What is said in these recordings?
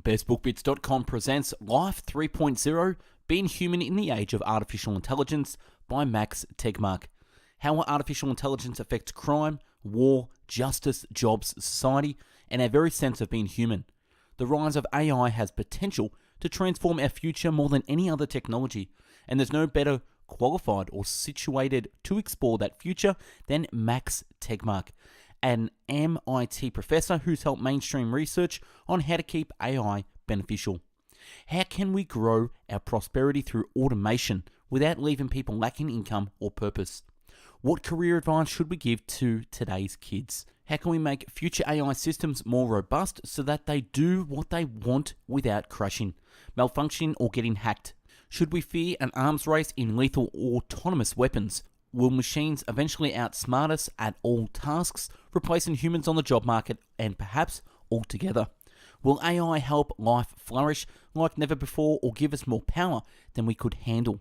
BestBookBits.com presents Life 3.0, Being Human in the Age of Artificial Intelligence by Max Tegmark. How artificial intelligence affects crime, war, justice, jobs, society, and our very sense of being human. The rise of AI has potential to transform our future more than any other technology, and there's no better qualified or situated to explore that future than Max Tegmark, an MIT professor who's helped mainstream research on how to keep AI beneficial. How can we grow our prosperity through automation without leaving people lacking income or purpose? What career advice should we give to today's kids? How can we make future AI systems more robust so that they do what they want without crashing, malfunctioning, or getting hacked? Should we fear an arms race in lethal autonomous weapons? Will machines eventually outsmart us at all tasks, replacing humans on the job market and perhaps altogether? Will AI help life flourish like never before or give us more power than we could handle?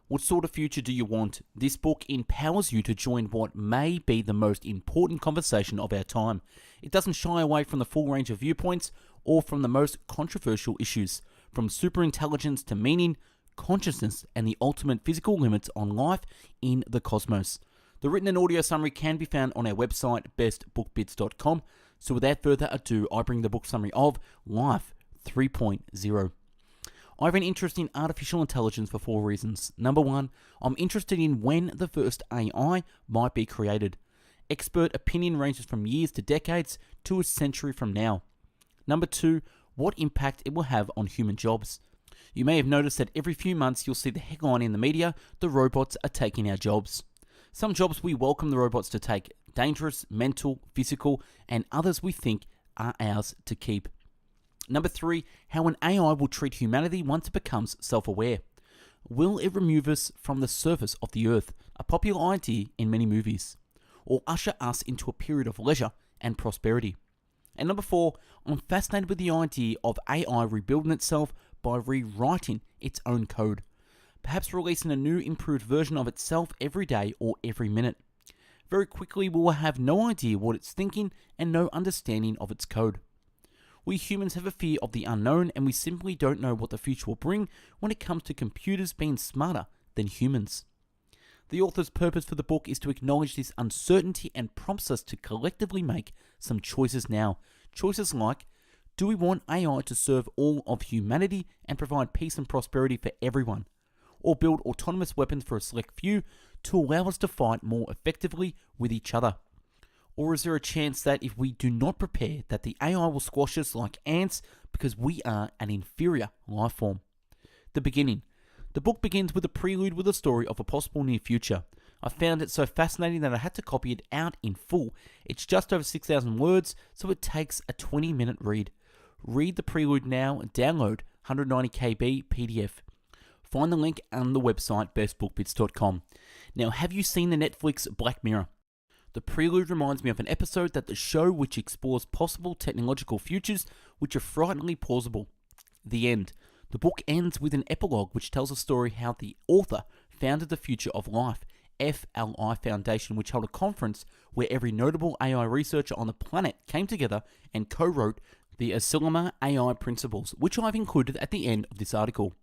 What sort of future do you want? This book empowers you to join what may be the most important conversation of our time. It doesn't shy away from the full range of viewpoints or from the most controversial issues, from superintelligence to meaning, consciousness, and the ultimate physical limits on life in the cosmos. The written and audio summary can be found on our website, bestbookbits.com. So without further ado, I bring the book summary of Life 3.0. I have an interest in artificial intelligence for 4 reasons. Number 1, I'm interested in when the first AI might be created. Expert opinion ranges from years to decades to a century from now. Number 2, what impact it will have on human jobs. You may have noticed that every few months you'll see the headline in the media, the robots are taking our jobs. Some jobs we welcome the robots to take, dangerous, mental, physical, and others we think are ours to keep. Number 3, how an AI will treat humanity once it becomes self-aware. Will it remove us from the surface of the earth, a popular idea in many movies, or usher us into a period of leisure and prosperity? And number 4, I'm fascinated with the idea of AI rebuilding itself by rewriting its own code, perhaps releasing a new improved version of itself every day or every minute. Very quickly we will have no idea what it's thinking and no understanding of its code. We humans have a fear of the unknown, and we simply don't know what the future will bring when it comes to computers being smarter than humans. The author's purpose for the book is to acknowledge this uncertainty and prompts us to collectively make some choices now. Choices like, do we want AI to serve all of humanity and provide peace and prosperity for everyone? Or build autonomous weapons for a select few to allow us to fight more effectively with each other? Or is there a chance that if we do not prepare, that the AI will squash us like ants because we are an inferior life form? The beginning. The book begins with a prelude with a story of a possible near future. I found it so fascinating that I had to copy it out in full. It's just over 6,000 words, so it takes a 20-minute read. Read the prelude now and download 190 KB PDF. Find the link on the website bestbookbits.com. Now, have you seen the Netflix Black Mirror? The prelude reminds me of an episode that the show which explores possible technological futures which are frighteningly plausible. The end. The book ends with an epilogue which tells a story how the author founded the Future of Life, FLI Foundation, which held a conference where every notable AI researcher on the planet came together and co-wrote the Asilomar AI Principles, which I've included at the end of this article.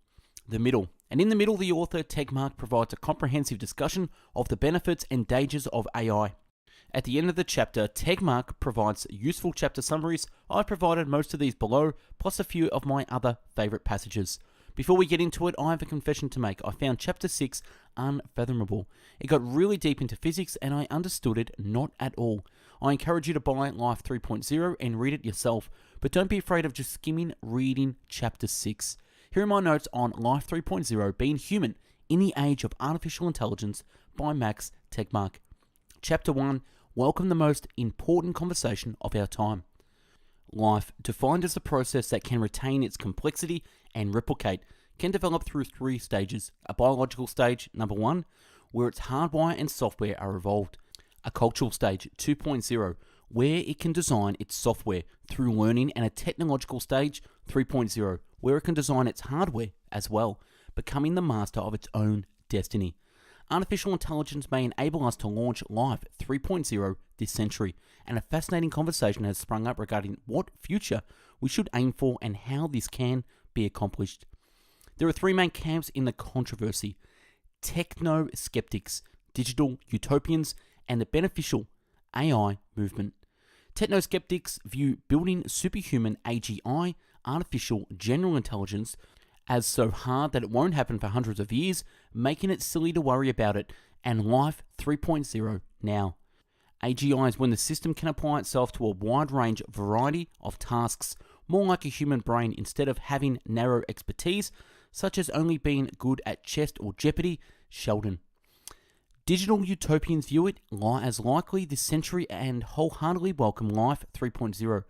The middle. And in the middle, the author, Tegmark, provides a comprehensive discussion of the benefits and dangers of AI. At the end of the chapter, Tegmark provides useful chapter summaries. I've provided most of these below, plus a few of my other favourite passages. Before we get into it, I have a confession to make. I found chapter 6 unfathomable. It got really deep into physics and I understood it not at all. I encourage you to buy Life 3.0 and read it yourself, but don't be afraid of just skimming reading chapter 6. Here are my notes on Life 3.0, Being Human in the Age of Artificial Intelligence by Max Tegmark. Chapter 1, Welcome the most important conversation of our time. Life, defined as a process that can retain its complexity and replicate, can develop through 3 stages. A biological stage, number 1, where its hardware and software are evolved. A cultural stage, 2.0, where it can design its software through learning, and a technological stage, 3.0, where it can design its hardware as well, becoming the master of its own destiny. Artificial intelligence may enable us to launch Life 3.0 this century, and a fascinating conversation has sprung up regarding what future we should aim for and how this can be accomplished. There are three main camps in the controversy: techno-skeptics, digital utopians, and the beneficial AI movement. Techno-skeptics view building superhuman AGI, artificial general intelligence, as so hard that it won't happen for hundreds of years, making it silly to worry about it, and Life 3.0 now. AGI is when the system can apply itself to a wide range variety of tasks, more like a human brain instead of having narrow expertise, such as only being good at chess or Jeopardy. Sheldon. Digital utopians view it as likely this century and wholeheartedly welcome Life 3.0,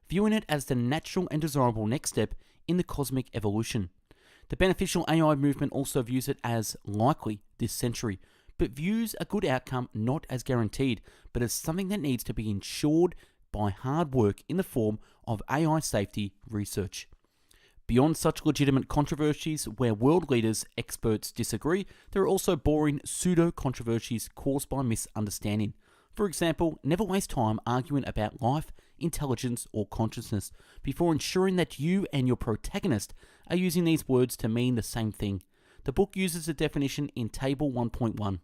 viewing it as the natural and desirable next step in the cosmic evolution. The beneficial AI movement also views it as likely this century, but views a good outcome not as guaranteed, but as something that needs to be ensured by hard work in the form of AI safety research. Beyond such legitimate controversies where world leaders, experts disagree, there are also boring pseudo-controversies caused by misunderstanding. For example, never waste time arguing about life, intelligence, or consciousness before ensuring that you and your protagonist are using these words to mean the same thing. The book uses the definition in Table 1.1.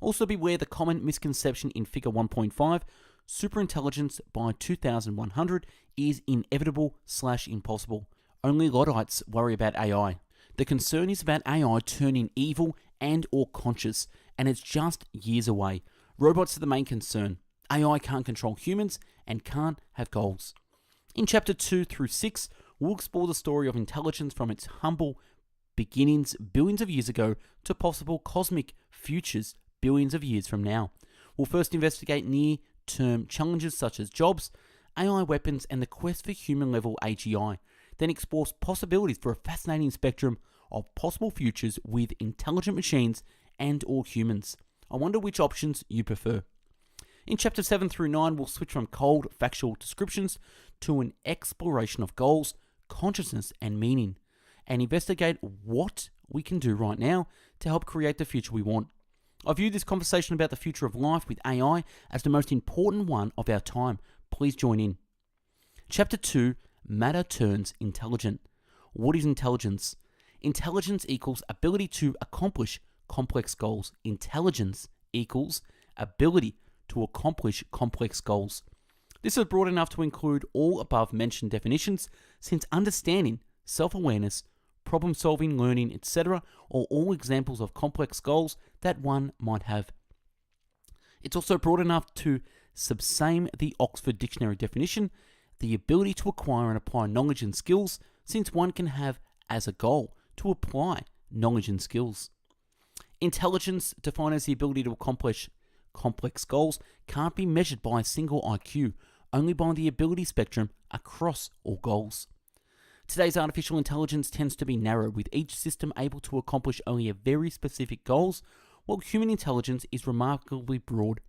Also beware the common misconception in Figure 1.5, superintelligence by 2100 is inevitable/impossible. Only Luddites worry about AI. The concern is about AI turning evil and or conscious, and it's just years away. Robots are the main concern. AI can't control humans and can't have goals. In Chapter 2 through 6, we'll explore the story of intelligence from its humble beginnings billions of years ago to possible cosmic futures billions of years from now. We'll first investigate near-term challenges such as jobs, AI weapons, and the quest for human-level AGI. Then explores possibilities for a fascinating spectrum of possible futures with intelligent machines and or humans. I wonder which options you prefer. In Chapter 7 through 9, we'll switch from cold, factual descriptions to an exploration of goals, consciousness, and meaning, and investigate what we can do right now to help create the future we want. I view this conversation about the future of life with AI as the most important one of our time. Please join in. Chapter 2, Matter Turns Intelligent. What is intelligence? Intelligence equals ability to accomplish complex goals. Intelligence equals ability to accomplish complex goals. This is broad enough to include all above mentioned definitions, since understanding, self-awareness, problem-solving, learning, etc. are all examples of complex goals that one might have. It's also broad enough to subsume the Oxford Dictionary definition, the ability to acquire and apply knowledge and skills, since one can have as a goal to apply knowledge and skills. Intelligence, defined as the ability to accomplish complex goals, can't be measured by a single IQ, only by the ability spectrum across all goals. Today's artificial intelligence tends to be narrow, with each system able to accomplish only a very specific goals, while human intelligence is remarkably broad.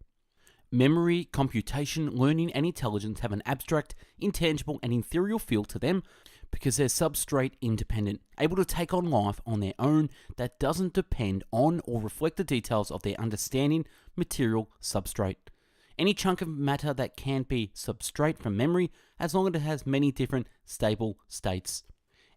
Memory, computation, learning, and intelligence have an abstract, intangible, and ethereal feel to them because they're substrate independent, able to take on life on their own that doesn't depend on or reflect the details of their understanding material substrate. Any chunk of matter that can be substrate from memory as long as it has many different stable states.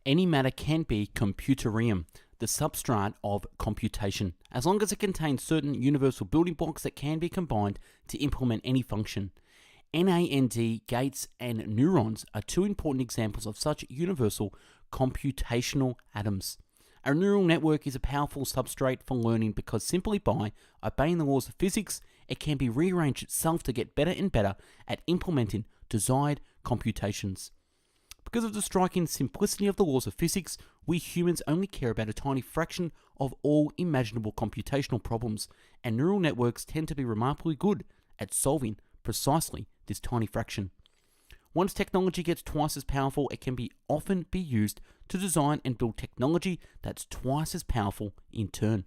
Any matter can be computerium, the substrate of computation, as long as it contains certain universal building blocks that can be combined to implement any function. NAND, gates, and neurons are two important examples of such universal computational atoms. A neural network is a powerful substrate for learning because simply by obeying the laws of physics, it can be rearranged itself to get better and better at implementing desired computations. Because of the striking simplicity of the laws of physics, we humans only care about a tiny fraction of all imaginable computational problems, and neural networks tend to be remarkably good at solving precisely this tiny fraction. Once technology gets twice as powerful, it can often be used to design and build technology that's twice as powerful in turn,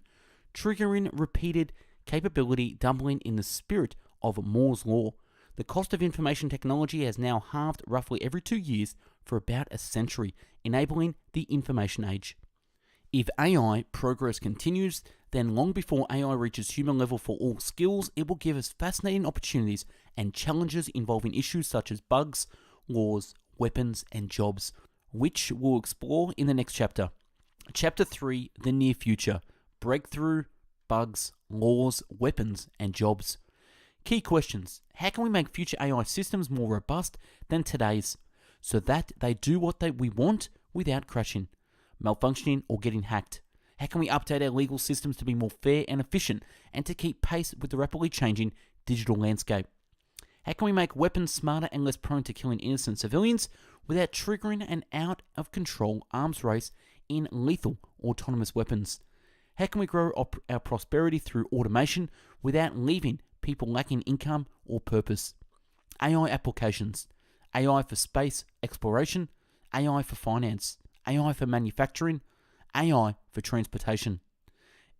triggering repeated capability, doubling in the spirit of Moore's law. The cost of information technology has now halved roughly every 2 years for about a century, enabling the information age. If AI progress continues, then long before AI reaches human level for all skills, it will give us fascinating opportunities and challenges involving issues such as bugs, laws, weapons, and jobs, which we'll explore in the next chapter. Chapter 3, The Near Future: Breakthrough, Bugs, Laws, Weapons, and Jobs. Key questions. How can we make future AI systems more robust than today's, so that they do what we want without crashing, malfunctioning, or getting hacked? How can we update our legal systems to be more fair and efficient and to keep pace with the rapidly changing digital landscape? How can we make weapons smarter and less prone to killing innocent civilians without triggering an out-of-control arms race in lethal autonomous weapons? How can we grow our prosperity through automation without leaving people lacking income or purpose? AI applications. AI for space exploration, AI for finance, AI for manufacturing, AI for transportation.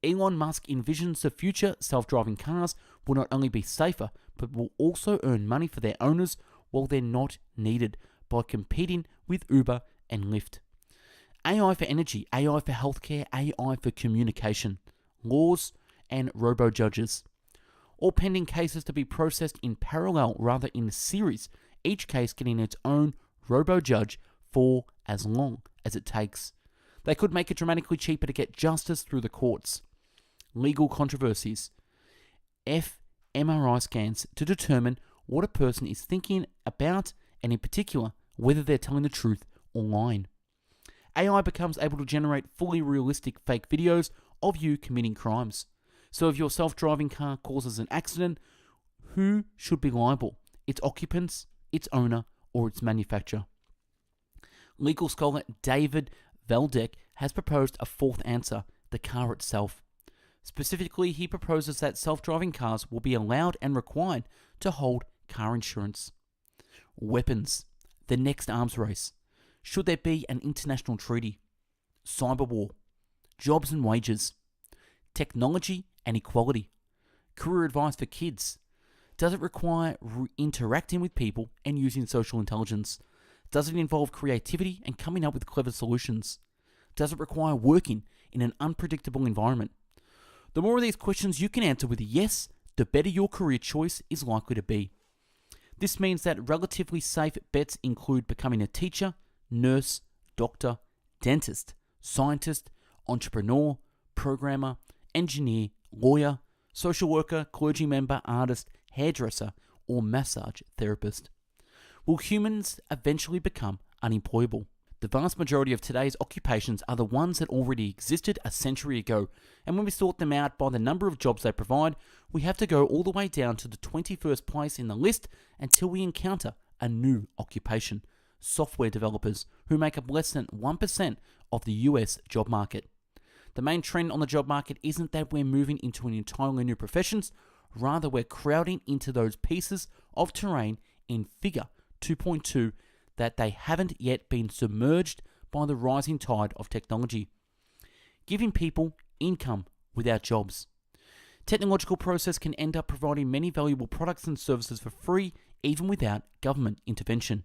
Elon Musk envisions the future self-driving cars will not only be safer, but will also earn money for their owners while they're not needed by competing with Uber and Lyft. AI for energy, AI for healthcare, AI for communication, laws, and robo-judges. All pending cases to be processed in parallel rather in series, each case getting its own robo-judge for as long as it takes. They could make it dramatically cheaper to get justice through the courts. Legal controversies. fMRI scans to determine what a person is thinking about, and in particular, whether they're telling the truth or lying. AI becomes able to generate fully realistic fake videos of you committing crimes. So if your self-driving car causes an accident, who should be liable? Its occupants, its owner, or its manufacturer? Legal scholar David Veldek has proposed a fourth answer: the car itself. Specifically, he proposes that self-driving cars will be allowed and required to hold car insurance. Weapons. The next arms race. Should there be an international treaty? Cyber war. Jobs and wages. Technology and equality. Career advice for kids. Does it require interacting with people and using social intelligence? Does it involve creativity and coming up with clever solutions? Does it require working in an unpredictable environment? The more of these questions you can answer with a yes, the better your career choice is likely to be. This means that relatively safe bets include becoming a teacher, nurse, doctor, dentist, scientist, entrepreneur, programmer, engineer, lawyer, social worker, clergy member, artist, hairdresser, or massage therapist. Will humans eventually become unemployable? The vast majority of today's occupations are the ones that already existed a century ago, and when we sort them out by the number of jobs they provide, we have to go all the way down to the 21st place in the list until we encounter a new occupation: software developers, who make up less than 1% of the US job market. The main trend on the job market isn't that we're moving into an entirely new professions, rather we're crowding into those pieces of terrain in Figure 2.2 that they haven't yet been submerged by the rising tide of technology, giving people income without jobs. Technological process can end up providing many valuable products and services for free, even without government intervention.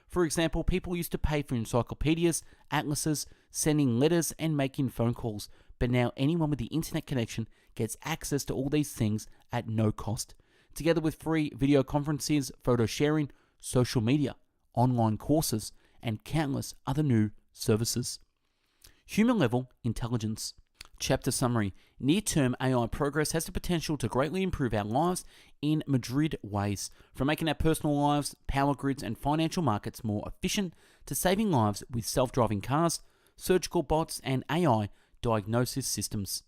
For example, people used to pay for encyclopedias, atlases, sending letters, and making phone calls, but now anyone with the internet connection gets access to all these things at no cost, together with free video conferences, photo sharing, social media, online courses, and countless other new services. Human-level intelligence. Chapter summary. Near-term AI progress has the potential to greatly improve our lives in myriad ways, from making our personal lives, power grids, and financial markets more efficient, to saving lives with self-driving cars, surgical bots, and AI diagnosis systems.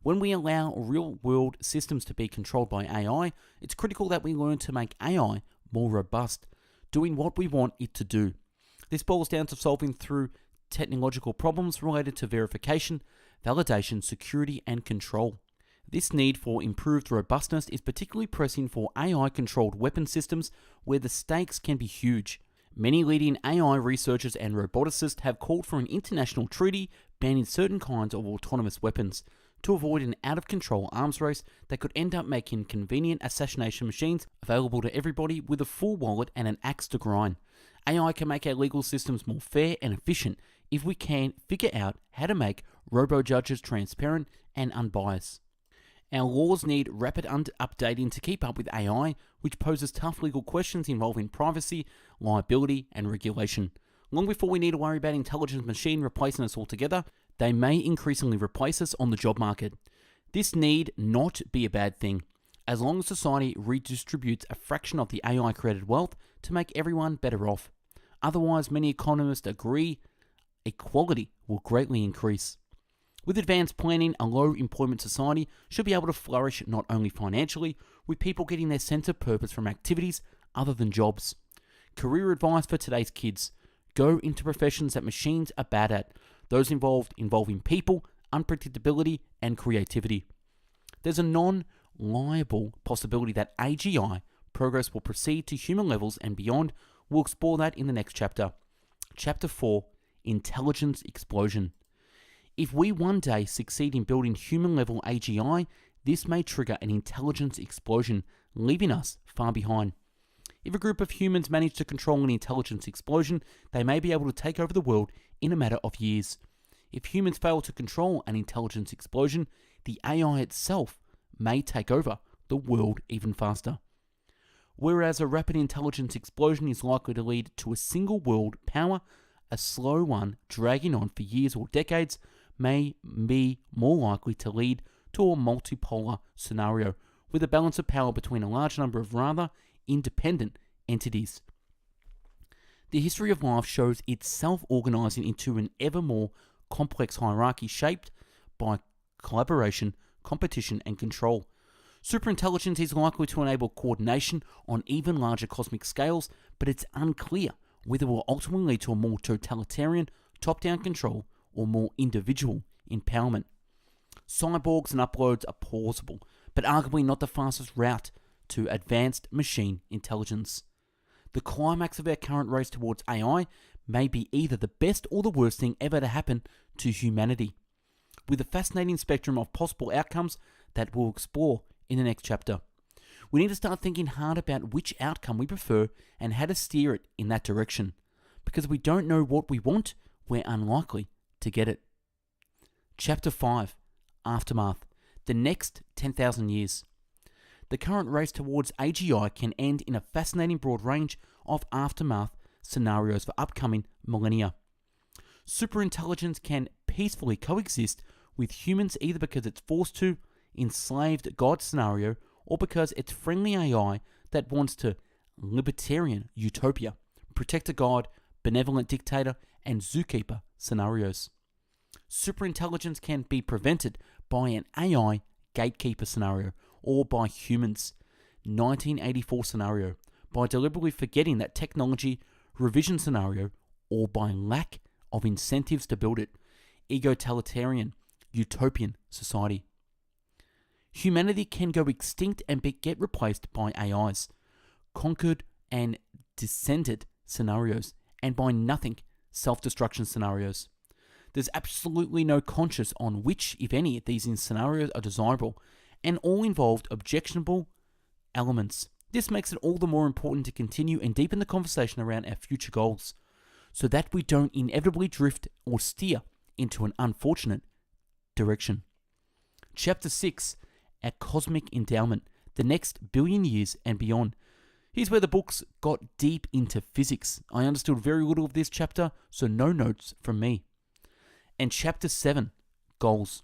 When we allow real-world systems to be controlled by AI, it's critical that we learn to make AI more robust, doing what we want it to do. This boils down to solving through technological problems related to verification, validation, security, and control. This need for improved robustness is particularly pressing for AI-controlled weapon systems, where the stakes can be huge. Many leading AI researchers and roboticists have called for an international treaty banning certain kinds of autonomous weapons to avoid an out-of-control arms race that could end up making convenient assassination machines available to everybody with a full wallet and an axe to grind. AI can make our legal systems more fair and efficient if we can figure out how to make robo-judges transparent and unbiased. Our laws need rapid updating to keep up with AI, which poses tough legal questions involving privacy, liability, and regulation. Long before we need to worry about intelligent machine replacing us altogether, they may increasingly replace us on the job market. This need not be a bad thing, as long as society redistributes a fraction of the AI-created wealth to make everyone better off. Otherwise, many economists agree equality will greatly increase. With advanced planning, a low-employment society should be able to flourish not only financially, with people getting their sense of purpose from activities other than jobs. Career advice for today's kids: go into professions that machines are bad at, those involving people, unpredictability, and creativity. There's a non-liable possibility that AGI progress will proceed to human levels and beyond. We'll explore that in the next chapter. Chapter 4, Intelligence Explosion. If we one day succeed in building human-level AGI, this may trigger an intelligence explosion, leaving us far behind. If a group of humans manage to control an intelligence explosion, they may be able to take over the world in a matter of years. If humans fail to control an intelligence explosion, the AI itself may take over the world even faster. Whereas a rapid intelligence explosion is likely to lead to a single world power, a slow one dragging on for years or decades may be more likely to lead to a multipolar scenario, with a balance of power between a large number of rather independent entities. The history of life shows it self-organizing into an ever more complex hierarchy shaped by collaboration, competition, and control. Superintelligence is likely to enable coordination on even larger cosmic scales, but it's unclear whether it will ultimately lead to a more totalitarian, top-down control or more individual empowerment. Cyborgs and uploads are plausible, but arguably not the fastest route to advanced machine intelligence. The climax of our current race towards AI may be either the best or the worst thing ever to happen to humanity, with a fascinating spectrum of possible outcomes that we'll explore in the next chapter. We need to start thinking hard about which outcome we prefer and how to steer it in that direction, because if we don't know what we want, we're unlikely to get it. Chapter 5, Aftermath, the next 10,000 years. The current race towards AGI can end in a fascinating broad range of aftermath scenarios for upcoming millennia. Superintelligence can peacefully coexist with humans either because it's forced to, enslaved God scenario, or because it's friendly AI that wants to libertarian utopia, protector God, benevolent dictator, and zookeeper scenarios. Superintelligence can be prevented by an AI gatekeeper scenario, or by humans, 1984 scenario, by deliberately forgetting that technology revision scenario, or by lack of incentives to build it, egalitarian utopian society. Humanity can go extinct and get replaced by AIs, conquered and descended scenarios, and by nothing self-destruction scenarios. There's absolutely no conscience on which, if any, of these scenarios are desirable, and all involved objectionable elements. This makes it all the more important to continue and deepen the conversation around our future goals, so that we don't inevitably drift or steer into an unfortunate direction. Chapter 6, Our Cosmic Endowment, the next billion years and beyond. Here's where the books got deep into physics. I understood very little of this chapter, so no notes from me. And Chapter 7, Goals.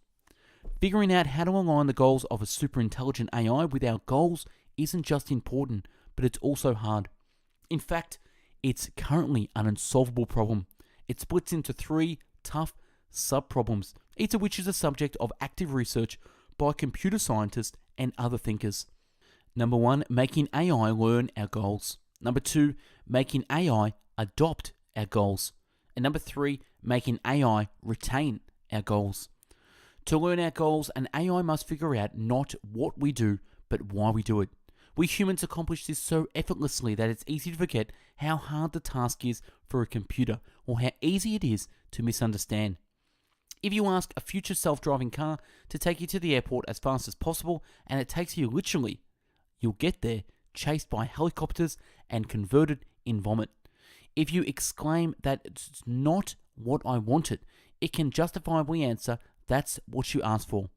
Figuring out how to align the goals of a superintelligent AI with our goals isn't just important, but it's also hard. In fact, it's currently an unsolvable problem. It splits into 3 tough sub-problems, each of which is a subject of active research by computer scientists and other thinkers. Number 1, making AI learn our goals. Number 2, making AI adopt our goals. And number 3, making AI retain our goals. To learn our goals, an AI must figure out not what we do, but why we do it. We humans accomplish this so effortlessly that it's easy to forget how hard the task is for a computer, or how easy it is to misunderstand. If you ask a future self-driving car to take you to the airport as fast as possible, and it takes you literally, you'll get there chased by helicopters and converted in vomit. If you exclaim that it's not what I wanted, it can justifiably answer that's what you asked for.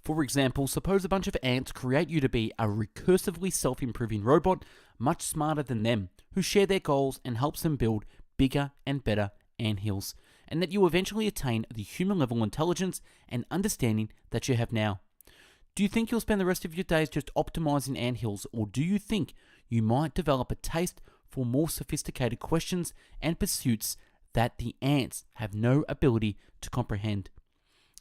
For example, suppose a bunch of ants create you to be a recursively self-improving robot much smarter than them, who share their goals and helps them build bigger and better anthills, and that you eventually attain the human level intelligence and understanding that you have now. Do you think you'll spend the rest of your days just optimizing anthills, or do you think you might develop a taste for more sophisticated questions and pursuits that the ants have no ability to comprehend?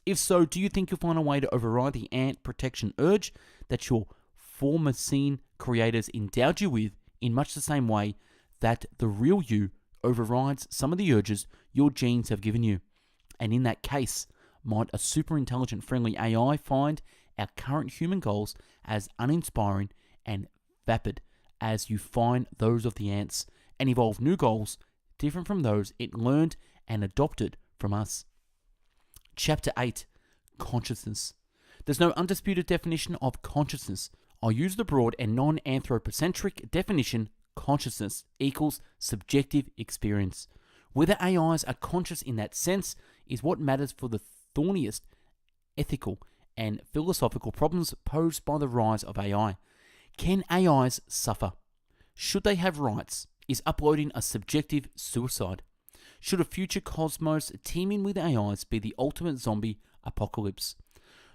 If so, do you think you'll find a way to override the ant protection urge that your former scene creators endowed you with in much the same way that the real you overrides some of the urges your genes have given you? And in that case, might a super intelligent friendly AI find our current human goals as uninspiring and vapid as you find those of the ants, and evolve new goals different from those it learned and adopted from us? Chapter 8, Consciousness. There's no undisputed definition of consciousness. I'll use the broad and non-anthropocentric definition: consciousness equals subjective experience. Whether AIs are conscious in that sense is what matters for the thorniest ethical and philosophical problems posed by the rise of AI. Can AIs suffer? Should they have rights? Is uploading a subjective suicide? Should a future cosmos teeming with AIs be the ultimate zombie apocalypse?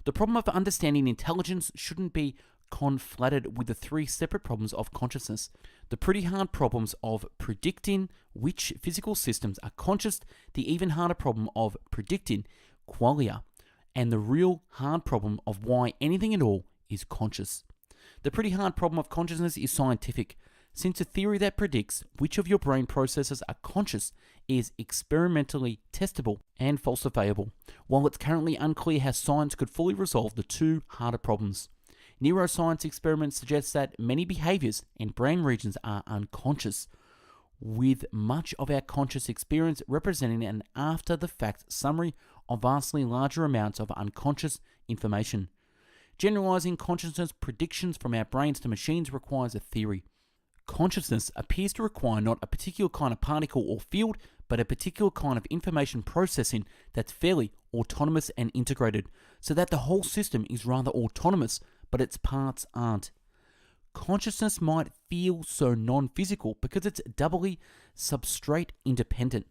The problem of understanding intelligence shouldn't be conflated with the three separate problems of consciousness: the pretty hard problems of predicting which physical systems are conscious, the even harder problem of predicting qualia, and the real hard problem of why anything at all is conscious. The pretty hard problem of consciousness is scientific, since a theory that predicts which of your brain processes are conscious is experimentally testable and falsifiable, while it's currently unclear how science could fully resolve the two harder problems. Neuroscience experiments suggest that many behaviors and brain regions are unconscious, with much of our conscious experience representing an after-the-fact summary of vastly larger amounts of unconscious information. Generalizing consciousness predictions from our brains to machines requires a theory. Consciousness appears to require not a particular kind of particle or field, but a particular kind of information processing that's fairly autonomous and integrated, so that the whole system is rather autonomous, but its parts aren't. Consciousness might feel so non-physical because it's doubly substrate independent.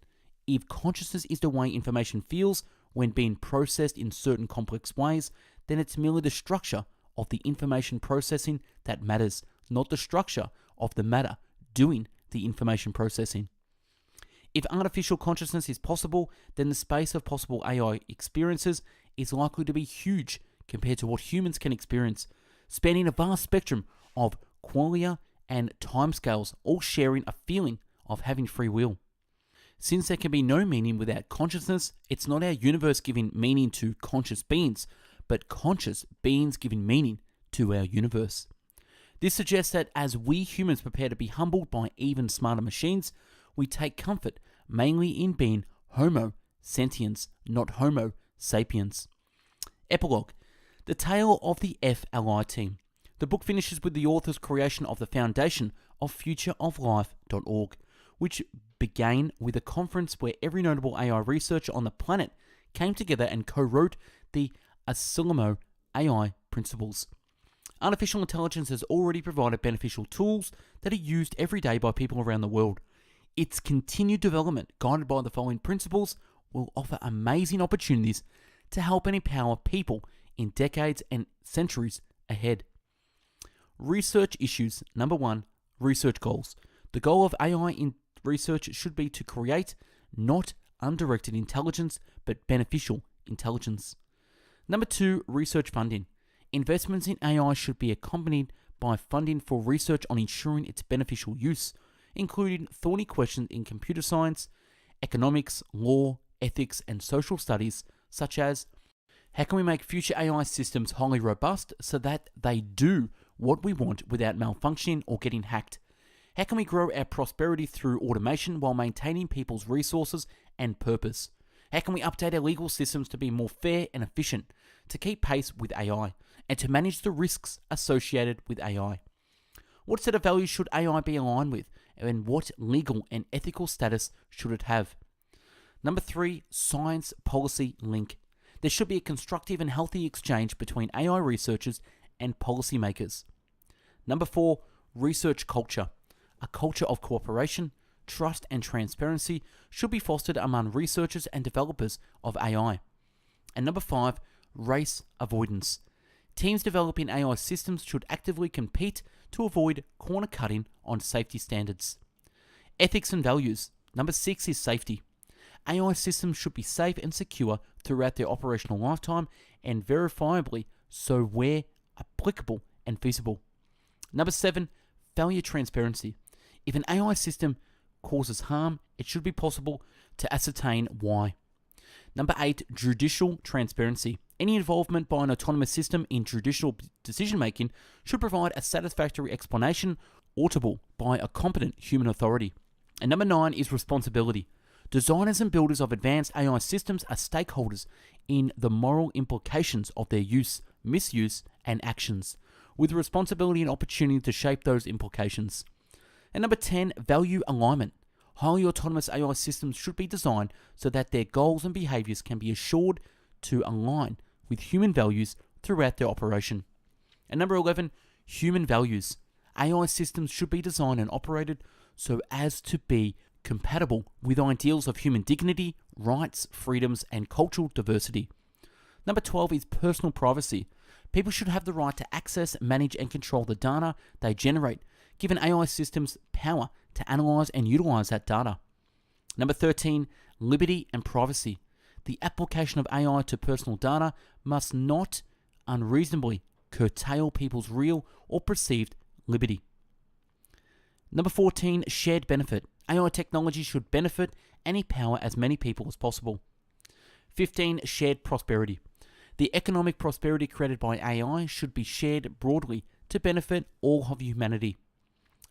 If consciousness is the way information feels when being processed in certain complex ways, then it's merely the structure of the information processing that matters, not the structure of the matter doing the information processing. If artificial consciousness is possible, then the space of possible AI experiences is likely to be huge compared to what humans can experience, spanning a vast spectrum of qualia and timescales, all sharing a feeling of having free will. Since there can be no meaning without consciousness, it's not our universe giving meaning to conscious beings, but conscious beings giving meaning to our universe. This suggests that as we humans prepare to be humbled by even smarter machines, we take comfort mainly in being Homo sentiens, not Homo sapiens. Epilogue. The Tale of the FLI Team. The book finishes with the author's creation of the foundation of futureoflife.org, which began with a conference where every notable AI researcher on the planet came together and co-wrote the Asilamo AI principles. Artificial intelligence has already provided beneficial tools that are used every day by people around the world. Its continued development, guided by the following principles, will offer amazing opportunities to help and empower people in decades and centuries ahead. Research issues. Number 1, research goals. The goal of AI in research should be to create not undirected intelligence, but beneficial intelligence. Number 2, research funding. Investments in AI should be accompanied by funding for research on ensuring its beneficial use, including thorny questions in computer science, economics, law, ethics, and social studies, such as how can we make future AI systems highly robust so that they do what we want without malfunctioning or getting hacked? How can we grow our prosperity through automation while maintaining people's resources and purpose? How can we update our legal systems to be more fair and efficient, to keep pace with AI, and to manage the risks associated with AI? What set of values should AI be aligned with, and what legal and ethical status should it have. Number 3, science policy link. There should be a constructive and healthy exchange between AI researchers and policymakers. Number 4, research culture. A culture of cooperation, trust, and transparency should be fostered among researchers and developers of AI. And number 5, race avoidance. Teams developing AI systems should actively compete to avoid corner cutting on safety standards. Ethics and values. Number 6 is safety. AI systems should be safe and secure throughout their operational lifetime and verifiably so where applicable and feasible. Number 7, failure transparency. If an AI system causes harm, it should be possible to ascertain why. Number 8, judicial transparency. Any involvement by an autonomous system in judicial decision-making should provide a satisfactory explanation auditable by a competent human authority. And number 9 is responsibility. Designers and builders of advanced AI systems are stakeholders in the moral implications of their use, misuse, and actions, with responsibility and opportunity to shape those implications. And number 10, value alignment. Highly autonomous AI systems should be designed so that their goals and behaviors can be assured to align with human values throughout their operation. And number 11, human values. AI systems should be designed and operated so as to be compatible with ideals of human dignity, rights, freedoms, and cultural diversity. Number 12 is personal privacy. People should have the right to access, manage, and control the data they generate, giving AI systems power to analyze and utilize that data. Number 13, liberty and privacy. The application of AI to personal data must not unreasonably curtail people's real or perceived liberty. Number 14, shared benefit. AI technology should benefit and empower as many people as possible. 15, shared prosperity. The economic prosperity created by AI should be shared broadly to benefit all of humanity.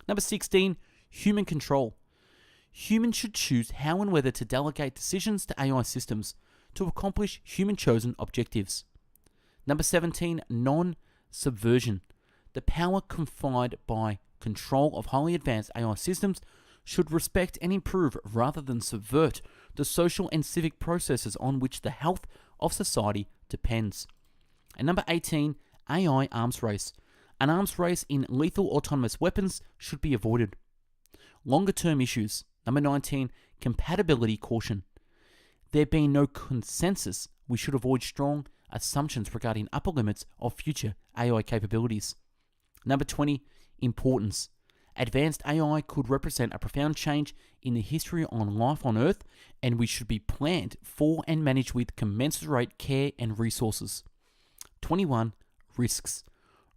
Number 16, human control. Humans should choose how and whether to delegate decisions to AI systems to accomplish human-chosen objectives. Number 17, non Subversion. The power conferred by control of highly advanced AI systems should respect and improve rather than subvert the social and civic processes on which the health of society depends. And number 18, AI arms race. An arms race in lethal autonomous weapons should be avoided. Longer term issues. Number 19, compatibility caution. There being no consensus, we should avoid strong assumptions regarding upper limits of future AI capabilities. Number 20, importance. Advanced AI could represent a profound change in the history on life on Earth, and we should be planned for and managed with commensurate care and resources. 21, risks.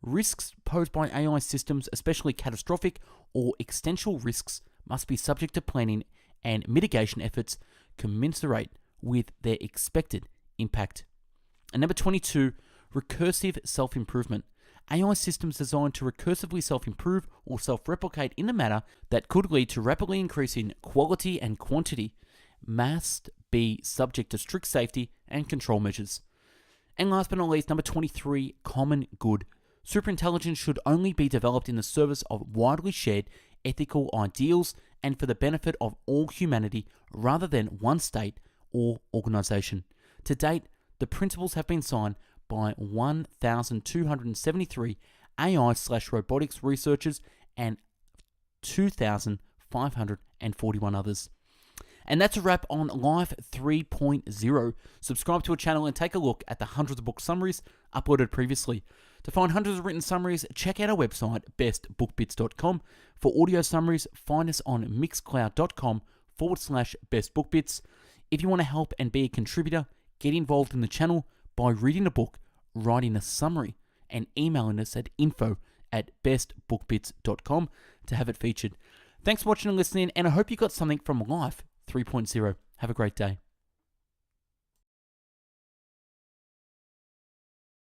Risks posed by AI systems, especially catastrophic or existential risks, must be subject to planning and mitigation efforts commensurate with their expected impact. And number 22, recursive self-improvement. AI systems designed to recursively self-improve or self-replicate in a manner that could lead to rapidly increasing quality and quantity must be subject to strict safety and control measures. And last but not least, number 23, common good. Superintelligence should only be developed in the service of widely shared ethical ideals and for the benefit of all humanity rather than one state or organization. To date, the principles have been signed by 1,273 AI/robotics researchers and 2,541 others. And that's a wrap on Life 3.0. Subscribe to our channel and take a look at the hundreds of book summaries uploaded previously. To find hundreds of written summaries, check out our website, bestbookbits.com. For audio summaries, find us on mixcloud.com/bestbookbits. If you want to help and be a contributor, get involved in the channel by reading a book, writing a summary, and emailing us at info@bestbookbits.com to have it featured. Thanks for watching and listening, and I hope you got something from Life 3.0. Have a great day.